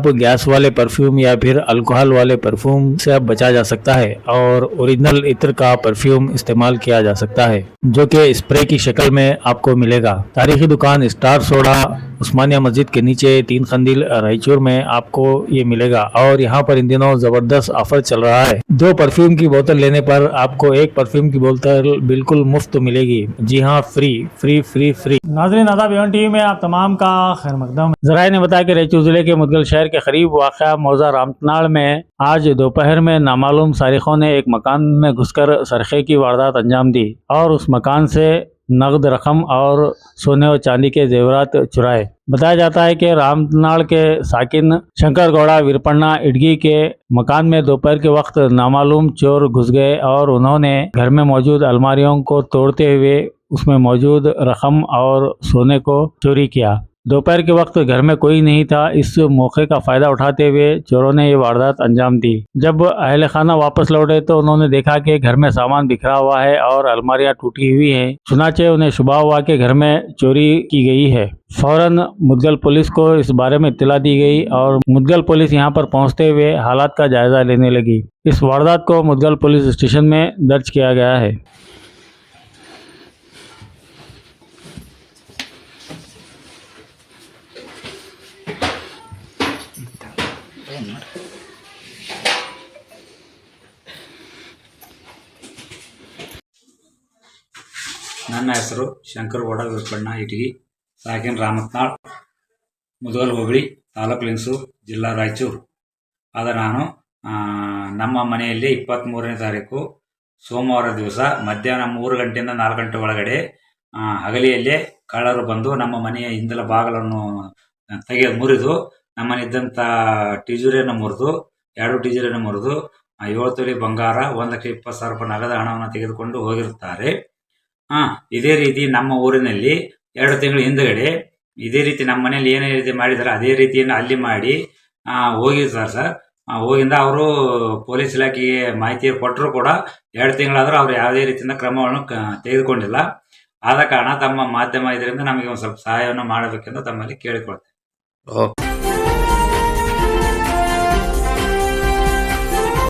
आप गैस वाले परफ्यूम या फिर अल्कोहल वाले परफ्यूम से अब बचा जा सकता है और ओरिजिनल इत्र का परफ्यूम इस्तेमाल किया जा सकता है, जो कि स्प्रे की शक्ल में आपको मिलेगा। तारीखी दुकान स्टार सोडा उस्मानिया मस्जिद के नीचे 3 खंदिल रायचूर में आपको ये मिलेगा और यहाँ पर इन दिनों जबरदस्त ऑफर चल रहा है। 2 परफ्यूम की बोतल लेने पर आपको 1 परफ्यूम की बोतल बिल्कुल मुफ्त मिलेगी। जी हाँ, फ्री फ्री फ्री फ्री। नाज़रीन, आदाब, एवन टीवी में आप तमाम का खैर मकदम। ज़राए ने बताया कि रायचूर जिले के मुदगल शहर के करीब वाक़ा मौजा रामतनाड़ में आज दोपहर में नामालूम सारिखों ने एक मकान में घुसकर सरखे की वारदात अंजाम दी और उस मकान से नगद रकम और सोने और चांदी के जेवरात चुराए। बताया जाता है कि रामतनाड़ के साकिन शंकर गौड़ा विरपन्ना इडगी के मकान में दोपहर के वक्त नामालूम चोर घुस गए और उन्होंने घर में मौजूद अलमारियों को तोड़ते हुए उसमें मौजूद रकम और सोने को चोरी किया। दोपहर के वक्त घर में कोई नहीं था। इस मौके का फायदा उठाते हुए चोरों ने ये वारदात अंजाम दी। जब अहले खाना वापस लौटे तो उन्होंने देखा कि घर में सामान बिखरा हुआ है और अलमारियां टूटी हुई हैं। चुनाचे उन्हें शुबा हुआ कि घर में चोरी की गई है। फौरन मुदगल पुलिस को इस बारे में इत्तला दी गई और मुदगल पुलिस यहां पर पहुंचते हुए हालात का जायजा लेने लगी। इस वारदात को मुदगल पुलिस स्टेशन में दर्ज किया गया है। ನನ್ನ ಹೆಸರು ಶಂಕರಗೌಡ ವಿರಪಣ್ಣ ಇಟಗಿ, ಸಾಕಿನ್ ರಾಮತ್ನಾಳ್, ಮುದಗಲ್ ಹೋಬಳಿ, ತಾಲೂಕು ಲಿಂಗಸೂರು, ಜಿಲ್ಲಾ ರಾಯಚೂರು. ಆದ ನಾನು ನಮ್ಮ ಮನೆಯಲ್ಲಿ 23ನೇ ತಾರೀಕು ಸೋಮವಾರ ದಿವಸ ಮಧ್ಯಾಹ್ನ 3 ಗಂಟೆಯಿಂದ 4 ಗಂಟೆ ಒಳಗಡೆ ಹಗಲಿಯಲ್ಲೇ ಕಳ್ಳರು ಬಂದು ನಮ್ಮ ಮನೆಯ ಹಿಂದಲ ಬಾಗಿಲನ್ನು ಮುರಿದು ನಮ್ಮನಿದ್ದಂಥ ಟಿಜೂರಿಯನ್ನು ಮುರಿದು 2 ಟಿಜೂರಿಯನ್ನು ಮುರಿದು 7 ತೊಲೆ ಬಂಗಾರ 1,20,000 ರೂಪಾಯಿ ನಗದು ಹಣವನ್ನು ತೆಗೆದುಕೊಂಡು ಹೋಗಿರುತ್ತಾರೆ. ಇದೇ ರೀತಿ ನಮ್ಮ ಊರಿನಲ್ಲಿ 2 ತಿಂಗಳ ಹಿಂದಗಡೆ ಇದೇ ರೀತಿ ನಮ್ಮ ಮನೇಲಿ ಏನೇ ರೀತಿ ಮಾಡಿದ್ದಾರೆ ಅದೇ ರೀತಿಯನ್ನು ಅಲ್ಲಿ ಮಾಡಿ ಹೋಗಿರ್ತಾರೆ ಸರ್. ಹೋಗಿಂದ ಅವರು ಪೊಲೀಸ್ ಇಲಾಖೆಗೆ ಮಾಹಿತಿ ಕೊಟ್ಟರು ಕೂಡ 2 ತಿಂಗಳಾದರೂ ಅವರು ಯಾವುದೇ ರೀತಿಯಿಂದ ಕ್ರಮವನ್ನು ತೆಗೆದುಕೊಂಡಿಲ್ಲ. ಆದ ಕಾರಣ ತಮ್ಮ ಮಾಧ್ಯಮ ಇದರಿಂದ ನಮಗೆ ಒಂದು ಸ್ವಲ್ಪ ಸಹಾಯವನ್ನು ಮಾಡಬೇಕೆಂದು ತಮ್ಮಲ್ಲಿ ಕೇಳಿಕೊಳ್ತೇನೆ.